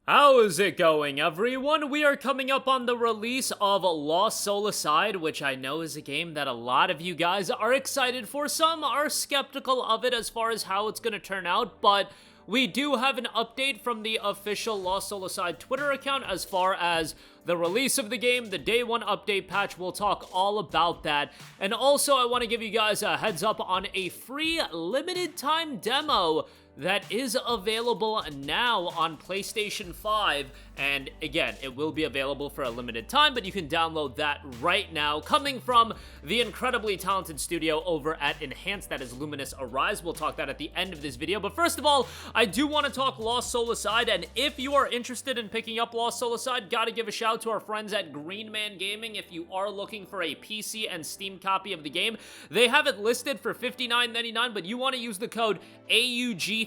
How is it going, everyone? We are coming up on the release of Lost Soul Aside, which I know is a game that a lot of you guys are excited for. Some are skeptical of it as far as how it's going to turn out, but we do have an update from the official Lost Soul Aside Twitter account as far as the release of the game, the day one update patch. We'll talk all about that. And also, I want to give you guys a heads up on a free limited time demo that is available now on PlayStation 5, and again, it will be available for a limited time, but you can download that right now, coming from the incredibly talented studio over at Enhanced, that is Luminous Arise. We'll talk that at the end of this video, but first of all, I do want to talk Lost Soul Aside, and if you are interested in picking up Lost Soul Aside, gotta give a shout to our friends at Green Man Gaming. If you are looking for a PC and Steam copy of the game, they have it listed for $59.99, but you want to use the code AUG15.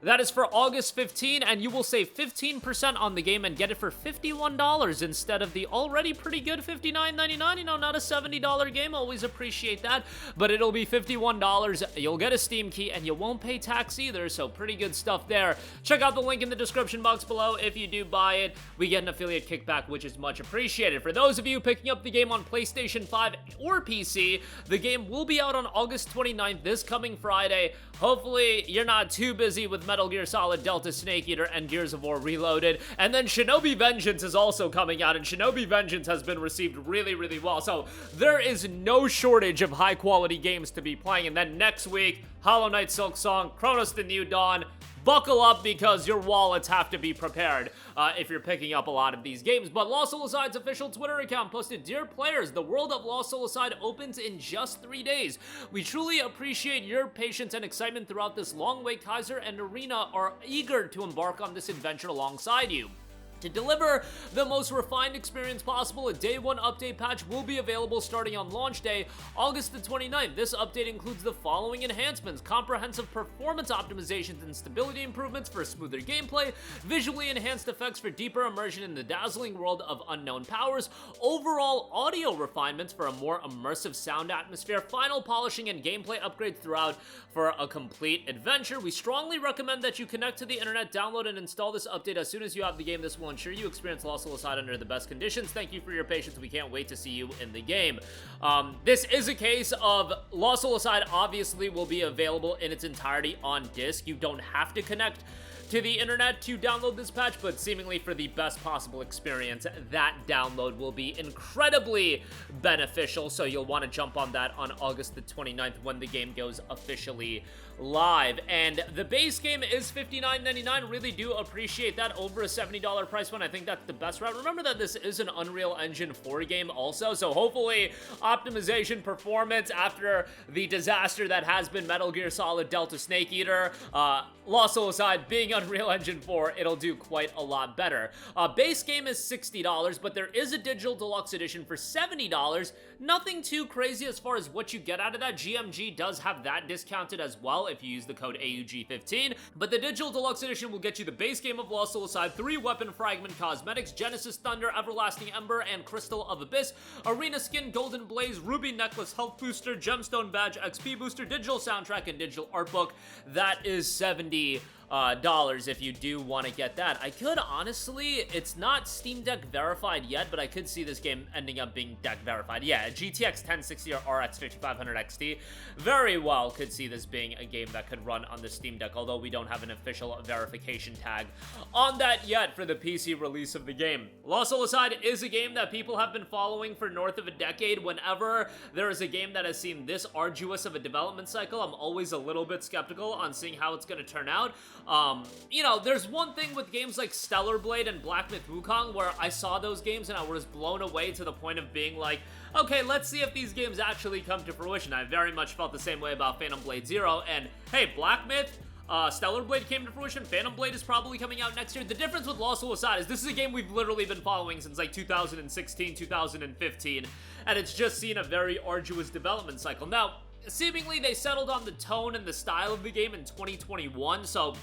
That is for August 15, and you will save 15% on the game and get it for $51 instead of the already pretty good $59.99. You know, not a $70 game. Always appreciate that, but it'll be $51. You'll get a Steam key, and you won't pay tax either, so pretty good stuff there. Check out the link in the description box below. If you do buy it, we get an affiliate kickback, which is much appreciated. For those of you picking up the game on PlayStation 5 or PC, the game will be out on August 29th, this coming Friday. Hopefully, you're not too busy with Metal Gear Solid, Delta Snake Eater, and Gears of War Reloaded. And then Shinobi Vengeance is also coming out, and Shinobi Vengeance has been received really, really well. So there is no shortage of high-quality games to be playing. And then next week, Hollow Knight Silksong, Chronos the New Dawn. Buckle up because your wallets have to be prepared if you're picking up a lot of these games. But Lost Soul Aside's official Twitter account posted, "Dear players, the world of Lost Soul Aside opens in just 3 days. We truly appreciate your patience and excitement throughout this long wait. Kaiser and Arena are eager to embark on this adventure alongside you. To deliver the most refined experience possible, a day one update patch will be available starting on launch day, August the 29th. This update includes the following enhancements: comprehensive performance optimizations and stability improvements for smoother gameplay, visually enhanced effects for deeper immersion in the dazzling world of unknown powers, overall audio refinements for a more immersive sound atmosphere, final polishing and gameplay upgrades throughout for a complete adventure. We strongly recommend that you connect to the internet, download and install this update as soon as you have the game. This will ensure you experience Lost Soul Aside under the best conditions. Thank you for your patience. We can't wait to see you in the game." This is a case of Lost Soul Aside obviously will be available in its entirety on disc. You don't have to connect to the internet to download this patch, but seemingly for the best possible experience, that download will be incredibly beneficial, so you'll want to jump on that on August the 29th when the game goes officially live. And the base game is $59.99. Really do appreciate that over a $70 price point. I think that's the best route. Remember that this is an Unreal Engine 4 game also, so hopefully optimization, performance after the disaster that has been Metal Gear Solid, Delta Snake Eater, Lost Soul Aside being Unreal Engine 4, it'll do quite a lot better. Base game is $60, but there is a digital deluxe edition for $70. Nothing too crazy as far as what you get out of that. GMG does have that discounted as well if you use the code AUG15, but the digital deluxe edition will get you the base game of Lost Soul Aside, 3 weapon fragment cosmetics, Genesis Thunder, Everlasting Ember, and Crystal of Abyss, Arena Skin, Golden Blaze, Ruby Necklace, Health Booster, Gemstone Badge, XP Booster, digital soundtrack, and digital art book. That is $70 if you do want to get that. I could honestly, it's not Steam Deck verified yet, but I could see this game ending up being Deck verified. Yeah, GTX 1060 or RX 5500 XT, very well could see this being a game that could run on the Steam Deck, although we don't have an official verification tag on that yet for the PC release of the game. Lost Soul Aside is a game that people have been following for north of a decade. Whenever there is a game that has seen this arduous of a development cycle, I'm always a little bit skeptical on seeing how it's going to turn out. You know, there's one thing with games like Stellar Blade and Black Myth Wukong where I saw those games and I was blown away to the point of being like, okay, let's see if these games actually come to fruition. I very much felt the same way about Phantom Blade Zero, and hey, Black Myth, Stellar Blade came to fruition. Phantom Blade is probably coming out next year. The difference with Lost Soul Aside is this is a game we've literally been following since like 2016, 2015, and it's just seen a very arduous development cycle. Now, seemingly they settled on the tone and the style of the game in 2021, so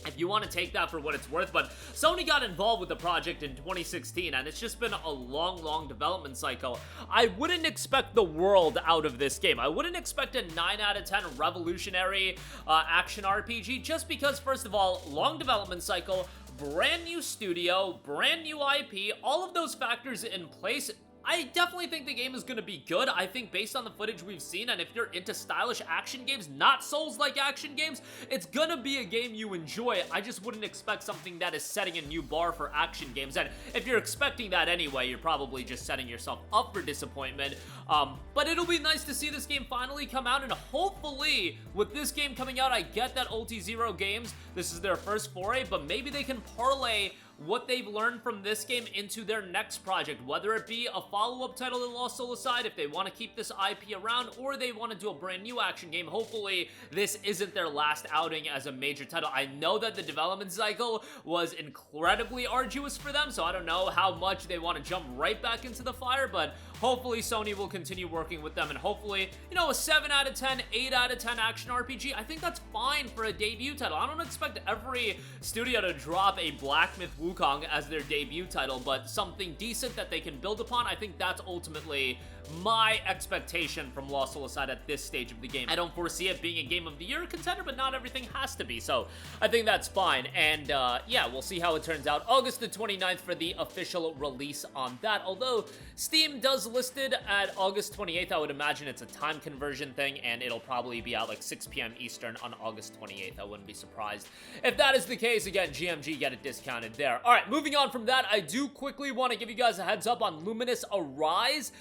if you want to take that for what it's worth, but Sony got involved with the project in 2016, and it's just been a long development cycle. I wouldn't expect the world out of this game. I wouldn't expect a 9 out of 10 revolutionary action RPG, just because, first of all, long development cycle, brand new studio, brand new IP, all of those factors in place. I definitely think the game is going to be good. I think based on the footage we've seen, and if you're into stylish action games, not Souls-like action games, it's going to be a game you enjoy. I just wouldn't expect something that is setting a new bar for action games. And if you're expecting that anyway, you're probably just setting yourself up for disappointment. But it'll be nice to see this game finally come out, and hopefully with this game coming out, I get that Ulti0 Games, this is their first foray, but maybe they can parlay what they've learned from this game into their next project, whether it be a follow-up title to Lost Soulside if they want to keep this IP around, or they want to do a brand new action game. Hopefully this isn't their last outing as a major title. I know that the development cycle was incredibly arduous for them, so I don't know how much they want to jump right back into the fire, but hopefully Sony will continue working with them, and hopefully, you know, a 7 out of 10, 8 out of 10 action RPG, I think that's fine for a debut title. I don't expect every studio to drop a Black Myth Wukong as their debut title, but something decent that they can build upon. I think that's ultimately my expectation from Lost Soulside at this stage of the game. I don't foresee it being a Game of the Year contender, but not everything has to be, so I think that's fine. And yeah, we'll see how it turns out. August the 29th for the official release on that, although Steam does list it at August 28th. I would imagine it's a time conversion thing, and it'll probably be out like 6 p.m. Eastern on August 28th. I wouldn't be surprised if that is the case. Again, GMG, get it discounted there. All right, moving on from that, I do quickly want to give you guys a heads up on Luminous Arise.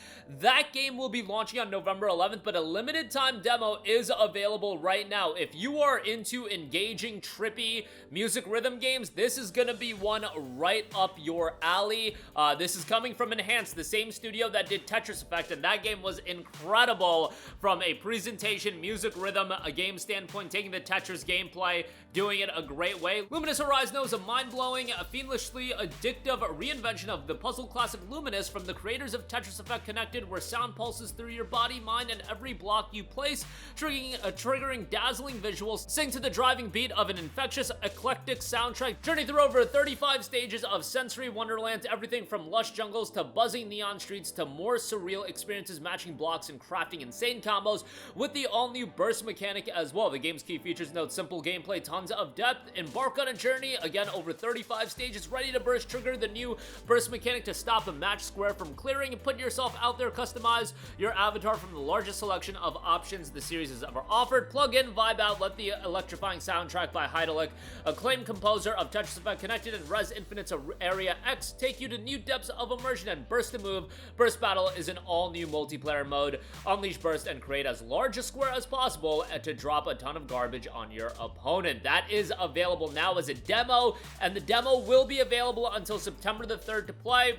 That game will be launching on November 11th, but a limited time demo is available right now. If you are into engaging, trippy music rhythm games, this is going to be one right up your alley. This is coming from Enhanced, the same studio that did Tetris Effect, and that game was incredible from a presentation, music rhythm, a game standpoint, taking the Tetris gameplay, doing it a great way. Luminous Arise knows a mind-blowing, fiendishly addictive reinvention of the puzzle classic Luminous from the creators of Tetris Effect Connected, where sound pulses through your body, mind, and every block you place, triggering dazzling visuals. Sing to the driving beat of an infectious, eclectic soundtrack. Journey through over 35 stages of sensory wonderlands, everything from lush jungles to buzzing neon streets to more surreal experiences, matching blocks and crafting insane combos with the all-new burst mechanic as well. The game's key features note simple gameplay, tons of depth. Embark on a journey, again, over 35 stages, ready to burst. Trigger the new burst mechanic to stop a match square from clearing, and put yourself out there. Customize your avatar from the largest selection of options the series has ever offered. Plug in, vibe out, let the electrifying soundtrack by Heidelberg, acclaimed composer of Tetris Effect Connected and Res Infinite's Area X, take you to new depths of immersion and Burst to Move. Burst Battle is an all-new multiplayer mode. Unleash Burst and create as large a square as possible to drop a ton of garbage on your opponent. That is available now as a demo, and the demo will be available until September the 3rd to play.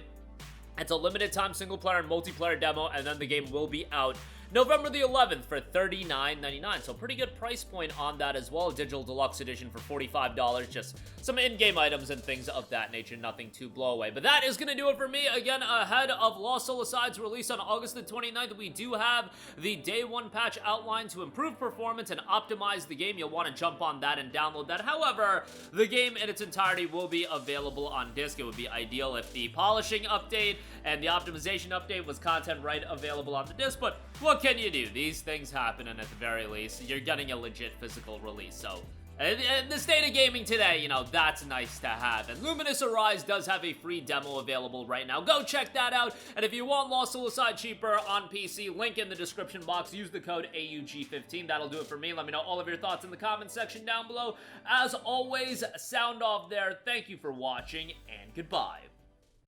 It's a limited time single player and multiplayer demo, and then the game will be out November the 11th for $39.99, so pretty good price point on that as well. Digital Deluxe Edition for $45, just some in-game items and things of that nature, nothing to blow away. But that is going to do it for me. Again, ahead of Lost Soulside's release on August the 29th, we do have the Day 1 patch outlined to improve performance and optimize the game. You'll want to jump on that and download that. However, the game in its entirety will be available on disc. It would be ideal if the polishing update and the optimization update was content right available on the disc, but what can you do? These things happen, and at the very least, you're getting a legit physical release. So, in the state of gaming today, you know, that's nice to have. And Luminous Arise does have a free demo available right now. Go check that out. And if you want Lost Soulside cheaper on PC, link in the description box. Use the code AUG15. That'll do it for me. Let me know all of your thoughts in the comments section down below. As always, sound off there. Thank you for watching, and goodbye.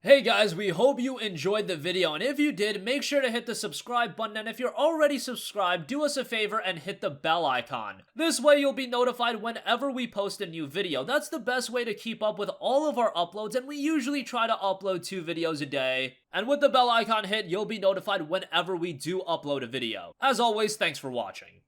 Hey guys, we hope you enjoyed the video, and if you did, make sure to hit the subscribe button, and if you're already subscribed, do us a favor and hit the bell icon. This way you'll be notified whenever we post a new video. That's the best way to keep up with all of our uploads, and we usually try to upload 2 videos a day. And with the bell icon hit, you'll be notified whenever we do upload a video. As always, thanks for watching.